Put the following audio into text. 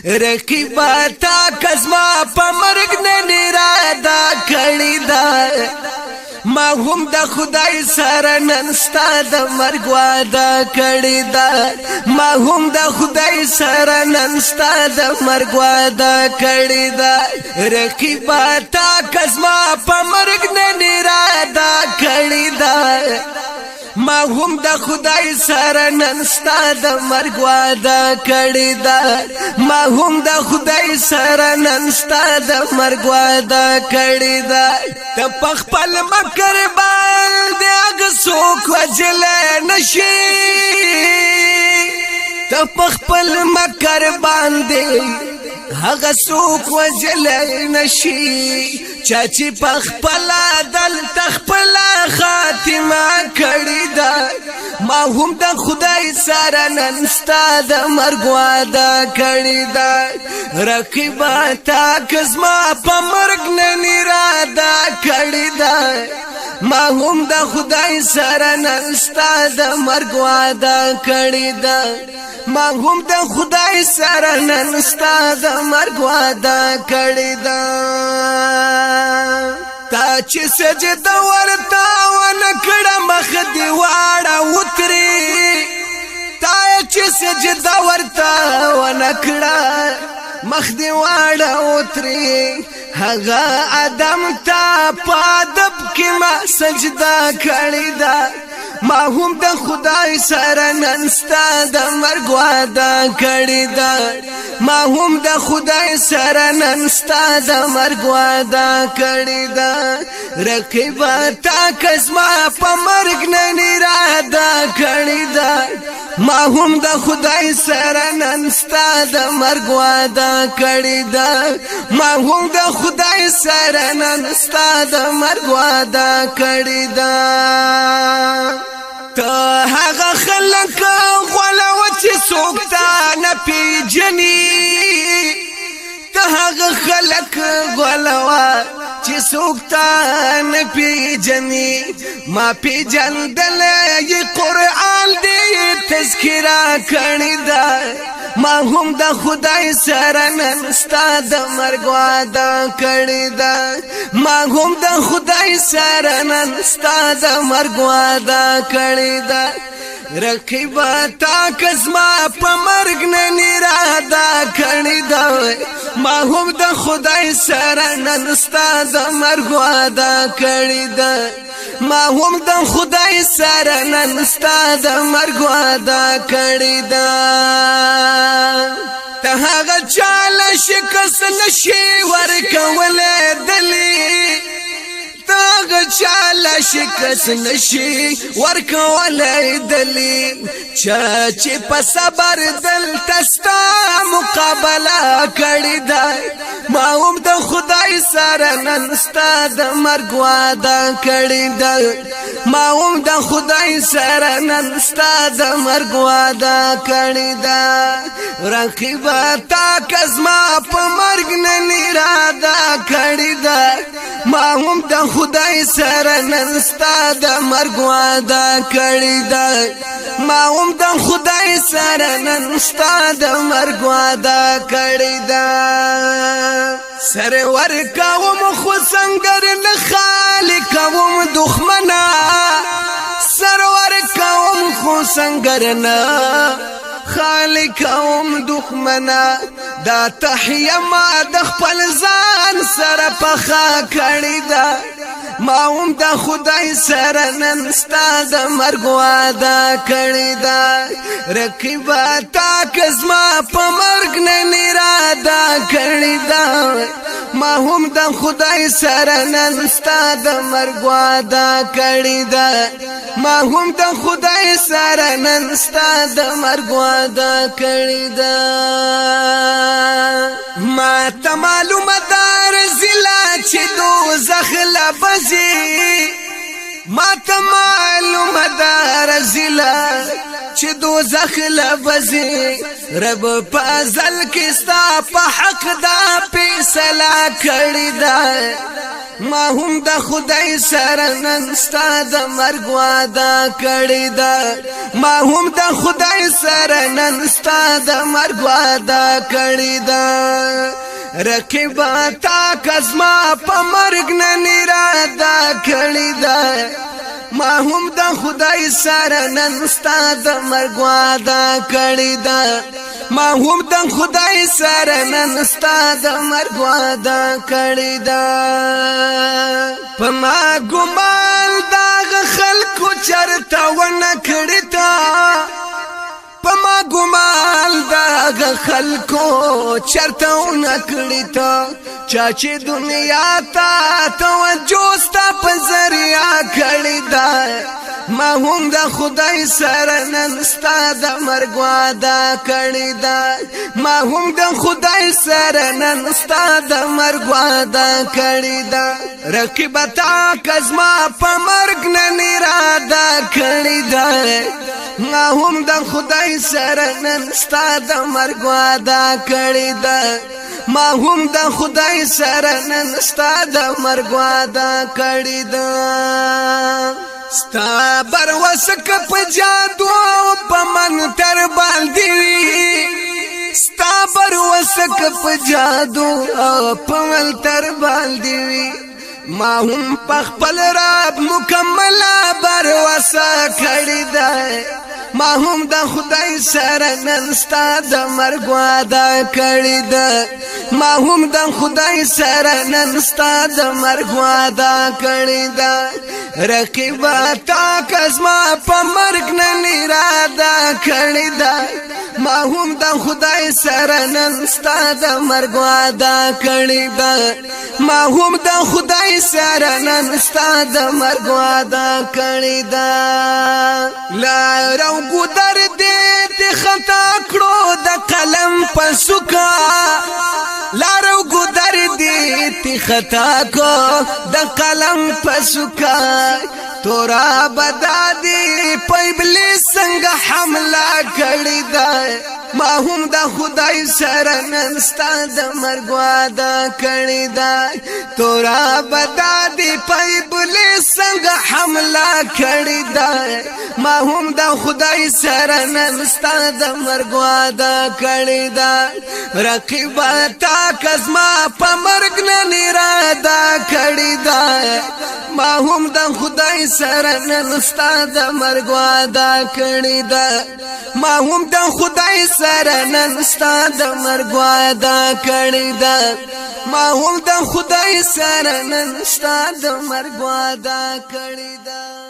رقیبا تا کزما په مرګ نه اراده کړی دا ما هم د خدای سره نن ستا د مرګ وعده کړی دا ما هم د خدای سره نن ستا د مرګ وعده کړی دا رقیبا تا کزما په مرګ نه اراده کړی دا ما هم د خدای سره نن ستا د مرګ وعده کړی دا ما هم د خدای سره نن ستا د مرګ وعده کړی دا ته په خپل مکر باندې هغه څوک وجلی نشي ته په خپل مکر باندې هغه څوک وجلی نشي چا چې په خپله دلته خپله خاتمه کړې ده ما هم د خدای سره نن ستا د مرګ وعده کړې ده رقیبا تا که زما په مرګ نن اراده کړې ده ما هم د خدای سره نن ستا د مرګ وعده کړې ده ما هم د خدای سره نن ستا د مرګ وعده کړې ده تا چې سجده ورته ونکړه مخ دې واړه وتري تا چې سجده ورته ونکړه مخ دې واړه وتري هغه ادم ته په ادب کې ما سجده کړې ده ما هم د خدای سره نن ستا د مرګ وعده کړې ده ما هم د خدای سره نن ستا د مرګ وعده کړې ده رقیبا تا که زما په مرګ نن اراده کړې ده ما هم د خدای سره نن ستا د مرګ وعده کړې ده ما هم د خدای سره نن ستا د مرګ وعده کړې ده ته هغه خلک غولوه چې څوک تا نه پیژني ته هغه خلک غولوه چې څوک تا نه پیژني ما پیژندلی قرآن دې تذکره کړې ده ما هم د خدای سره نن ستا د مرګ وعده کړې ده ما هم د خدای سره نن ستا د مرګ وعده کړې ده رقیبا تا که زما په مرګ نن اراده کړې ده ما هم د خدای سره نن ستا د مرګ وعده کړې ده ما هم د خدای سره نن ستا د مرګ وعده کړې ده ته هغه چاله شکست نشي ورکولی دلی ته هغه چاله شکست نشي ورکولی دلی چا چې په صبر دلته ستا مقابله کړې ده ما هم د خدای سره نن ستا د مرګ وعده کړې ده ما هم د خدای سره نن ستا د مرګ وعده کړې ده رقیبا تا که زما په مرګ نن اراده کړې ده ما هم د خدای سره نن ستا د مرګ وعده کړې ده ما هم د خدای سره نن ستا د مرګ وعده کړې ده سر ورکوم خو سنگر نه خالی کوم دښمنا سر ورکوم خو سنگر نه خالی کوم دښمنا دا تحیه ما د خپل ځان سره پخه کړې ده ما هم د خدای سره نن ستا د مرګ وعده کړې ده رقیبا تا که زما په مرګ نن اراده کړې ده ما هم د خدای سره نن ستا د مرګ وعده کړې ده ما هم د خدای سره نن ستا د مرګ وعده کړې ده ما ته معلومه ده رزیلا چې دوزخ لبزي ما ته معلومه ده رزیلا چې دوزخ لبزي رب په ازل کې ستا په حق دا فیصله کړې ده ما هم د خدای سره نن ستا د مرګ وعده کړې ده ما هم د خدای سره نن ستا د مرګ وعده کړې ده رقیبا تا کزما په مرګ نن اراده کړې ده ما هم د خدای سره نن ستا د مرګ وعده کړې ده ما هم د خدای سره نن ستا د مرګ وعده کړې ده په ما ګمان دغه خلکو چرته ونه کړې تا په ما ګمان دغه خلکو چرته ونه کړې تا چا چې دنیا ته توجه ستا په ذریعه کړې ده ما هم د خدای سره نن ستا د مرګ وعده کړې ده ما هم د خدای سره نن ستا د مرګ وعده کړې ده رقیبا تا کزما په مرګ نن اراده کړې ده ما هم د خدای سره نن ستا د مرګ وعده کړې ده ما هم د خدای سره نن ستا د مرګ وعده کړې ده ستا بر وسک په جادو په منتر باندې وی ستا بر وسک په جادو په منتر باندې وی ما هم په خپل رب مکمل بر وسک کړی ده ما هم د خدای سره نن ستا د مرګ وعده کړی ده ما هم د خدای سره نن ستا د مرګ وعده کړی ده رقیبا تا کزما په مرګ نن اراده کړی ده ما هم د خدای سره نن ستا د مرګ وعده کړی ده ما هم د خدای سره نن ستا د مرګ وعده کړی ده لارو ګودر دې خطا کړو د قلم په سوکا لارو ګودر دې خطا کو د قلم په سوکا تورا بدادي په ابلیس څنګه حمله کړی ده ما هم د خدای سره نن ستا د مرګ وعده کړی ده تورا بدادي په ابلیس څنګه حمله کړی ده ما هم د خدای سره نن ستا د مرګ وعده کړی ده رقیبا تا کزما په مرګ نن اراده کړی ده ما هم د خدای سره نن ستا د مرګ وعده کړی ده ما هم د خدای سره نن ستا د مرګ وعده کړی ده ما هم د خدای سره نن ستا د مرګ وعده کړی ده